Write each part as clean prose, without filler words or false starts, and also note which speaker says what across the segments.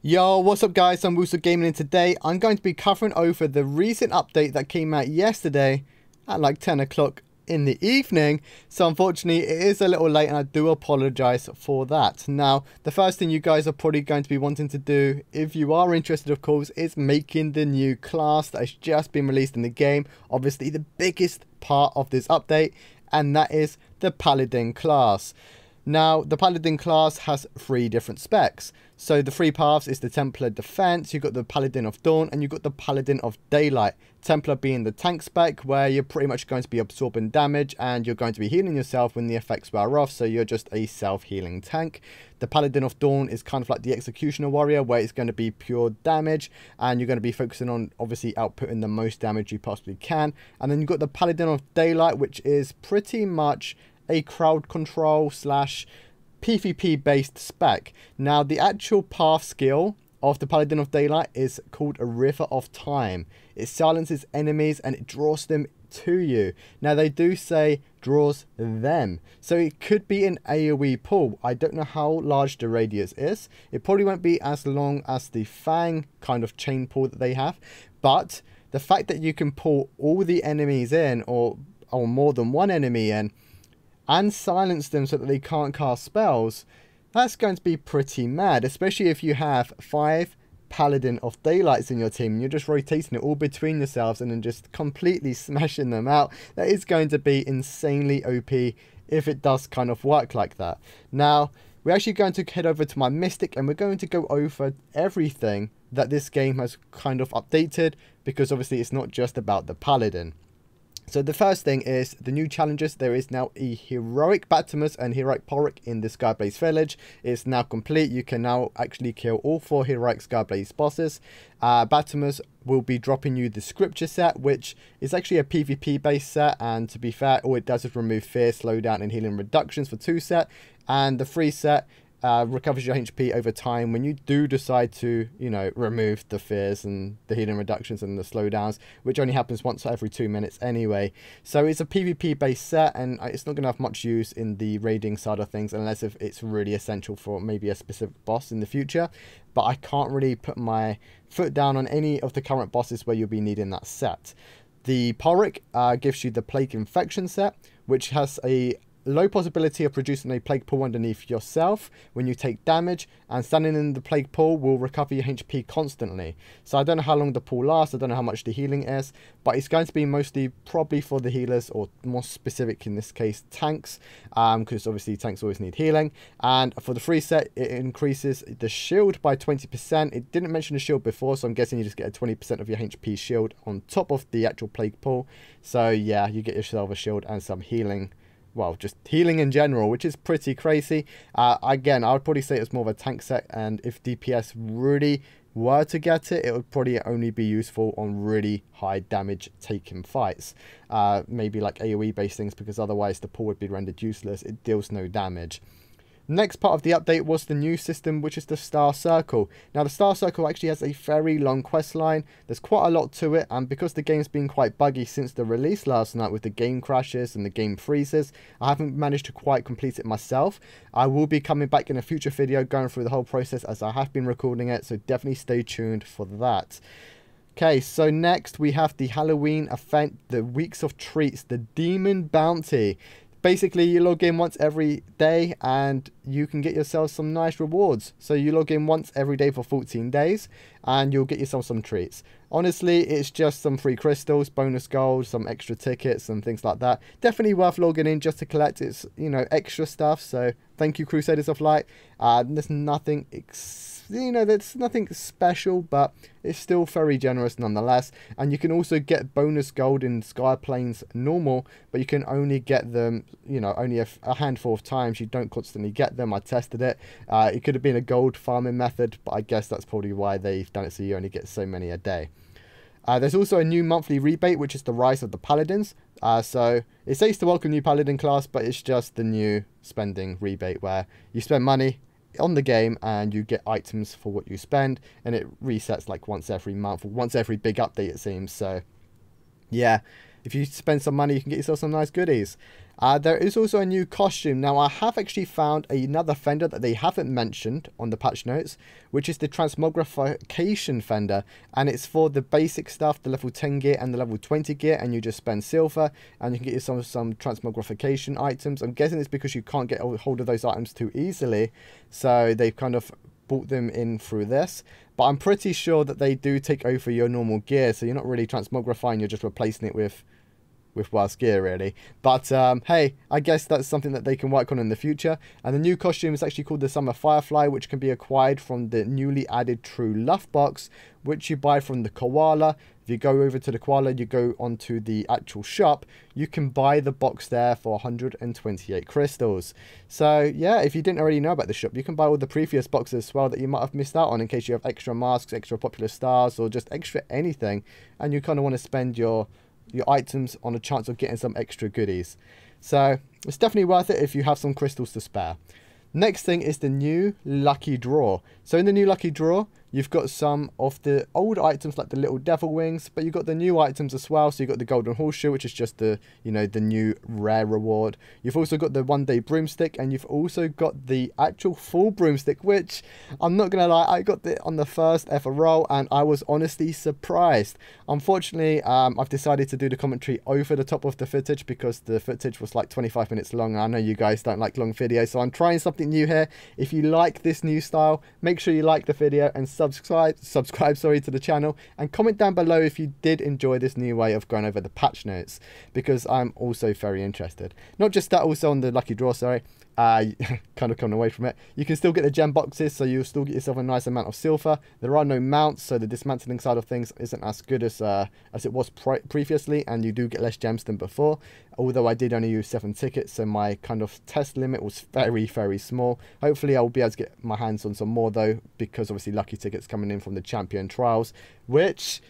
Speaker 1: Yo, what's up guys, I'm Woozle Gaming, and today I'm going to be covering over the recent update that came out yesterday at like 10 o'clock in the evening. So unfortunately it is a little late and I do apologize for that. Now, the first thing you guys are probably going to be wanting to do, if you are interested of course, is making the new class that has just been released in the game. Obviously the biggest part of this update, and that is the Paladin class. Now, the Paladin class has three different specs. So the three paths is the Templar Defense, you've got the Paladin of Dawn, and you've got the Paladin of Daylight. Templar being the tank spec, where you're pretty much going to be absorbing damage, and you're going to be healing yourself when the effects wear off, so you're just a self-healing tank. The Paladin of Dawn is kind of like the Executioner Warrior, where it's going to be pure damage, and you're going to be focusing on, obviously, outputting the most damage you possibly can. And then you've got the Paladin of Daylight, which is pretty much a crowd control slash PvP based spec. Now, the actual path skill of the Paladin of Daylight is called a River of Time. It silences enemies and it draws them to you. Now, they do say draws them, so it could be an AoE pull. I don't know how large the radius is. It probably won't be as long as the Fang kind of chain pull that they have, but the fact that you can pull all the enemies in, or more than one enemy in, and silence them so that they can't cast spells, that's going to be pretty mad, especially if you have 5 Paladin of Daylights in your team and you're just rotating it all between yourselves and then just completely smashing them out. That is going to be insanely OP if it does kind of work like that. Now, we're actually going to head over to my Mystic and we're going to go over everything that this game has kind of updated, because obviously it's not just about the Paladin. So the first thing is the new challenges. There is now a Heroic Batimus and Heroic Porrick in the Skyblaze Village. It's now complete. You can now actually kill all 4 Heroic Skyblaze bosses. Batimus will be dropping you the Scripture set, which is actually a PvP based set, and to be fair, all it does is remove fear, slowdown and healing reductions for 2 set, and the 3 set recovers your HP over time when you do decide to, you know, remove the fears and the healing reductions and the slowdowns, which only happens once every 2 minutes anyway. So it's a PvP based set, and it's not going to have much use in the raiding side of things unless if it's really essential for maybe a specific boss in the future. But I can't really put my foot down on any of the current bosses where you'll be needing that set. The Porrick gives you the Plague Infection set, which has a low possibility of producing a plague pool underneath yourself when you take damage, and standing in the plague pool will recover your HP constantly. So I don't know how long the pool lasts, I don't know how much the healing is, but it's going to be mostly probably for the healers, or more specific in this case tanks, because obviously tanks always need healing. And for the free set, it increases the shield by 20%. It didn't mention the shield before, so I'm guessing you just get a 20% of your HP shield on top of the actual plague pool. So yeah, you get yourself a shield and some healing. Well, just healing in general, which is pretty crazy. Again, I would probably say it's more of a tank set, and if DPS really were to get it, it would probably only be useful on really high damage taking fights. Maybe like AoE based things, because otherwise the pool would be rendered useless. It deals no damage. Next part of the update was the new system, which is the Star Circle. Now, the Star Circle actually has a very long quest line. There's quite a lot to it, and because the game's been quite buggy since the release last night with the game crashes and the game freezes, I haven't managed to quite complete it myself. I will be coming back in a future video going through the whole process, as I have been recording it, so definitely stay tuned for that. Okay, so next we have the Halloween event, the Weeks of Treats, the Demon Bounty. Basically, you log in once every day and you can get yourself some nice rewards. So you log in once every day for 14 days and you'll get yourself some treats. Honestly, it's just some free crystals, bonus gold, some extra tickets and things like that. Definitely worth logging in just to collect its, you know, extra stuff. So thank you, Crusaders of Light. There's nothing there's nothing special, but it's still very generous nonetheless. And you can also get bonus gold in Skyplanes normal, but you can only get them, you know, only a handful of times. You don't constantly get them. I tested it. It could have been a gold farming method, but I guess that's probably why they've done it, so you only get so many a day. There's also a new monthly rebate, which is the Rise of the Paladins. So it says to welcome new Paladin class, but it's just the new spending rebate where you spend money on the game and you get items for what you spend, and it resets like once every month, or once every big update it seems. So yeah, if you spend some money, you can get yourself some nice goodies. There is also a new costume. Now, I have actually found another fender that they haven't mentioned on the patch notes, which is the transmogrification fender, and it's for the basic stuff, the level 10 gear and the level 20 gear, and you just spend silver and you can get yourself some transmogrification items. I'm guessing it's because you can't get a hold of those items too easily, so they've kind of brought them in through this. But I'm pretty sure that they do take over your normal gear, so you're not really transmogrifying, you're just replacing it with worse gear, really. But hey, I guess that's something that they can work on in the future. And the new costume is actually called the Summer Firefly, which can be acquired from the newly added True Love box, which you buy from the Koala. If you go over to the Koala, you go onto the actual shop, you can buy the box there for 128 crystals. So yeah, if you didn't already know about the shop, you can buy all the previous boxes as well that you might have missed out on, in case you have extra masks, extra popular stars, or just extra anything, and you kind of want to spend your items on a chance of getting some extra goodies. So it's definitely worth it if you have some crystals to spare. Next thing is the new lucky draw. So in the new lucky draw, you've got some of the old items like the little devil wings, but you've got the new items as well. So you've got the golden horseshoe, which is just the, you know, the new rare reward. You've also got the one-day broomstick, and you've also got the actual full broomstick, which I'm not gonna lie, I got it on the first ever roll and I was honestly surprised. Unfortunately, I've decided to do the commentary over the top of the footage because the footage was like 25 minutes long. I know you guys don't like long videos, so I'm trying something new here. If you like this new style, make sure you like the video and subscribe to the channel, and comment down below if you did enjoy this new way of going over the patch notes, because I'm also very interested. Not just that, also on the lucky draw, sorry, kind of coming away from it, you can still get the gem boxes, so you'll still get yourself a nice amount of silver. There are no mounts, so the dismantling side of things isn't as good as it was previously, and you do get less gems than before, although I did only use 7 tickets, so my kind of test limit was very, very small. Hopefully I'll be able to get my hands on some more though, because obviously lucky tickets coming in from the champion trials, which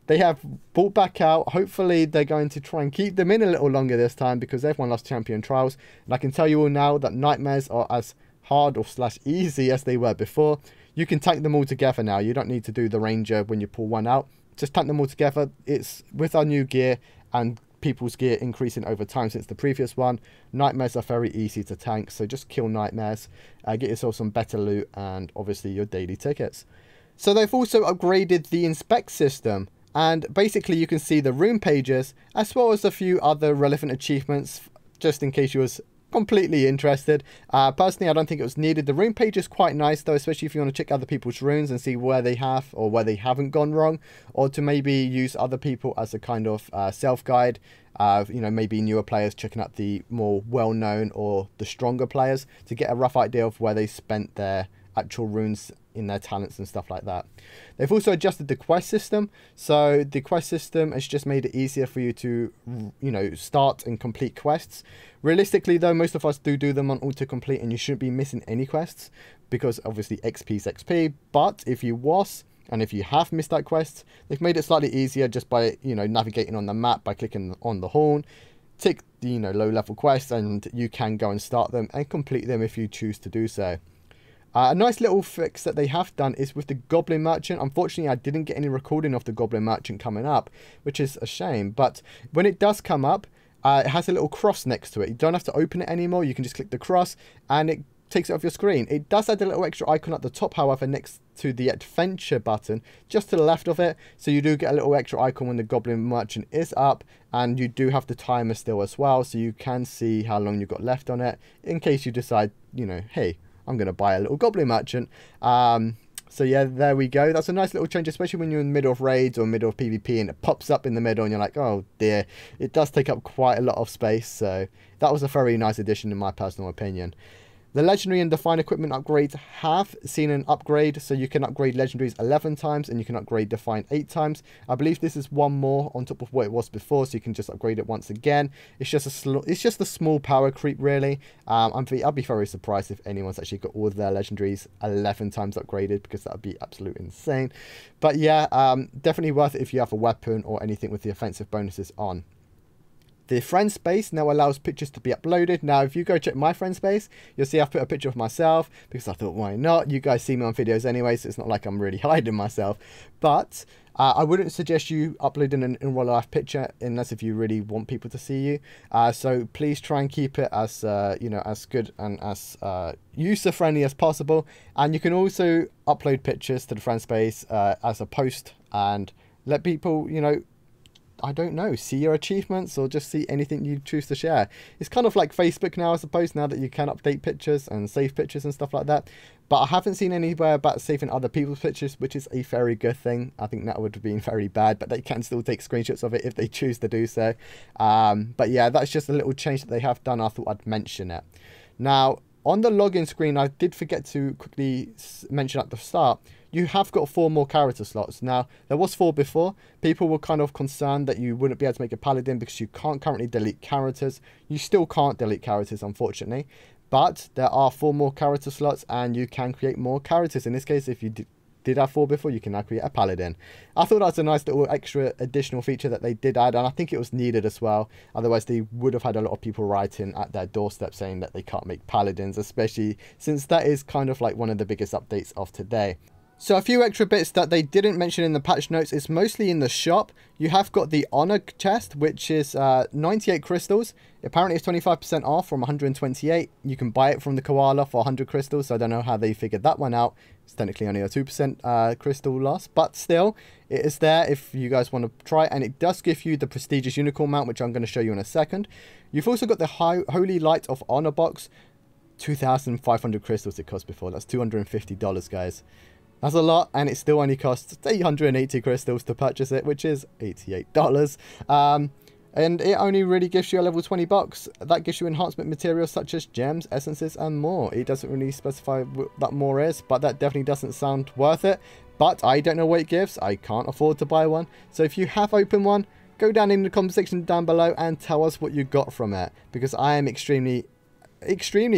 Speaker 1: they have brought back out. Hopefully they're going to try and keep them in a little longer this time, because everyone loves champion trials. And I can tell you all now that nightmares are as hard or / easy as they were before. You can tank them all together now. You don't need to do the ranger when you pull one out. Just tank them all together. It's with our new gear and people's gear increasing over time since the previous one. Nightmares are very easy to tank, so just kill nightmares, get yourself some better loot, and obviously your daily tickets. So they've also upgraded the inspect system, and basically you can see the room pages as well as a few other relevant achievements, just in case you was completely interested. Personally, I don't think it was needed. The rune page is quite nice though, especially if you want to check other people's runes and see where they have or where they haven't gone wrong, or to maybe use other people as a kind of self-guide. You know, maybe newer players checking out the more well-known or the stronger players to get a rough idea of where they spent their actual runes in their talents and stuff like that. They've also adjusted the quest system, so the quest system has just made it easier for you to, you know, start and complete quests. Realistically though, most of us do them on autocomplete, and you shouldn't be missing any quests, because obviously XP is XP. But if you was, and if you have missed out quests, they've made it slightly easier just by, you know, navigating on the map by clicking on the horn. Tick the, you know, low level quests, and you can go and start them and complete them if you choose to do so. A nice little fix that they have done is with the Goblin Merchant. Unfortunately, I didn't get any recording of the Goblin Merchant coming up, which is a shame. But when it does come up, it has a little cross next to it. You don't have to open it anymore. You can just click the cross and it takes it off your screen. It does add a little extra icon at the top, however, next to the adventure button, just to the left of it. So you do get a little extra icon when the Goblin Merchant is up, and you do have the timer still as well. So you can see how long you've got left on it in case you decide, you know, hey, I'm going to buy a little Goblin Merchant. So yeah, there we go. That's a nice little change, especially when you're in the middle of raids or middle of PvP and it pops up in the middle and you're like, oh dear, it does take up quite a lot of space. So that was a very nice addition in my personal opinion. The Legendary and Divine equipment upgrades have seen an upgrade, so you can upgrade Legendaries 11 times and you can upgrade Divine 8 times. I believe this is one more on top of what it was before, so you can just upgrade it once again. It's just a small power creep, really. I'll be very surprised if anyone's actually got all of their Legendaries 11 times upgraded, because that would be absolutely insane. But yeah, definitely worth it if you have a weapon or anything with the offensive bonuses on. The friend space now allows pictures to be uploaded. Now, if you go check my friend space, you'll see I've put a picture of myself because I thought, why not? You guys see me on videos anyway, so it's not like I'm really hiding myself. But I wouldn't suggest you uploading an in real life picture unless if you really want people to see you. So please try and keep it as you know, as good and as user friendly as possible. And you can also upload pictures to the friend space as a post and let people, you know, I don't know, see your achievements or just see anything you choose to share. It's kind of like Facebook now, I suppose, now that you can update pictures and save pictures and stuff like that. But I haven't seen anywhere about saving other people's pictures, which is a very good thing. I think that would have been very bad, but they can still take screenshots of it if they choose to do so. But yeah, that's just a little change that they have done. I thought I'd mention it. Now, on the login screen, I did forget to quickly mention at the start, you have got 4 more character slots. Now, there was 4 before. People were kind of concerned that you wouldn't be able to make a paladin because you can't currently delete characters. You still can't delete characters, unfortunately. But there are 4 more character slots and you can create more characters. In this case, if you did have 4 before, you can now create a paladin. I thought that was a nice little extra additional feature that they did add, and I think it was needed as well. Otherwise, they would have had a lot of people writing at their doorstep saying that they can't make paladins, especially since that is kind of like one of the biggest updates of today. So a few extra bits that they didn't mention in the patch notes is mostly in the shop. You have got the honor chest, which is 98 crystals. Apparently it's 25% off from 128. You can buy it from the koala for 100 crystals. So I don't know how they figured that one out. It's technically only a 2% crystal loss, but still it is there if you guys want to try it. And it does give you the prestigious unicorn mount, which I'm going to show you in a second. You've also got the Holy Light of Honor box. 2,500 crystals it cost before. That's $250, guys. That's a lot, and it still only costs 880 crystals to purchase it, which is $88. And it only really gives you a level 20 box. That gives you enhancement materials such as gems, essences, and more. It doesn't really specify what that more is, but that definitely doesn't sound worth it. But I don't know what it gives. I can't afford to buy one. So if you have opened one, go down in the comment section down below and tell us what you got from it. Because I am extremely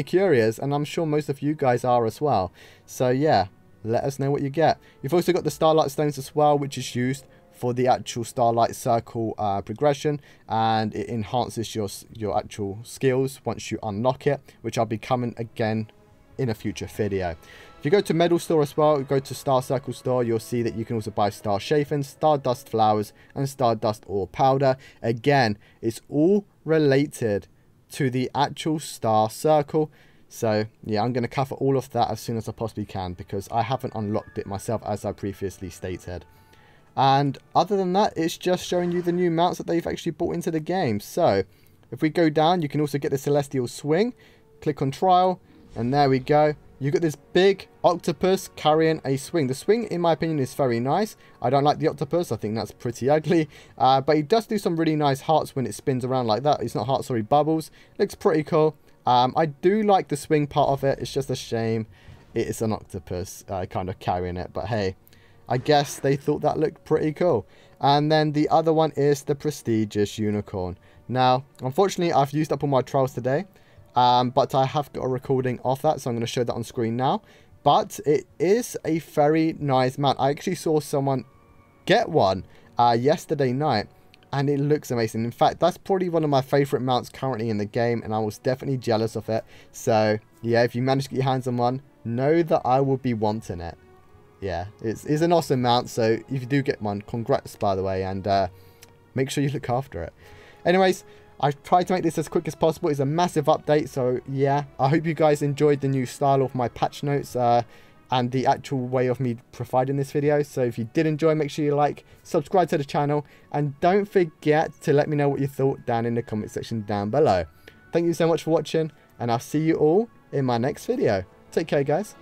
Speaker 1: curious, and I'm sure most of you guys are as well. So yeah. Let us know what you get. You've also got the Starlight Stones as well, which is used for the actual Starlight Circle progression, and it enhances your actual skills once you unlock it, which I'll be coming again in a future video. If you go to Medal Store as well, go to Star Circle Store, you'll see that you can also buy Star Chafins, Stardust Flowers, and Stardust Ore Powder. Again, it's all related to the actual Star Circle. So yeah, I'm going to cover all of that as soon as I possibly can because I haven't unlocked it myself, as I previously stated. And other than that, it's just showing you the new mounts that they've actually brought into the game. So if we go down, you can also get the Celestial Swing. Click on Trial, and there we go. You've got this big octopus carrying a swing. The swing, in my opinion, is very nice. I don't like the octopus. I think that's pretty ugly. But it does do some really nice hearts when it spins around like that. It's not hearts, sorry, bubbles. Looks pretty cool. I do like the swing part of it. It's just a shame it's an octopus kind of carrying it. But hey, I guess they thought that looked pretty cool. And then the other one is the prestigious unicorn. Now, unfortunately, I've used up all my trials today. But I have got a recording of that, so I'm going to show that on screen now. But it is a very nice mount. I actually saw someone get one yesterday night. And it looks amazing. In fact, that's probably one of my favourite mounts currently in the game. And I was definitely jealous of it. So, yeah, if you manage to get your hands on one, know that I will be wanting it. Yeah, it's an awesome mount. So, if you do get one, congrats, by the way. And make sure you look after it. Anyways, I've tried to make this as quick as possible. It's a massive update. So, yeah, I hope you guys enjoyed the new style of my patch notes. And the actual way of me providing this video. So if you did enjoy, make sure you like, subscribe to the channel, and don't forget to let me know what you thought down in the comment section down below. Thank you so much for watching, and I'll see you all in my next video. Take care, guys.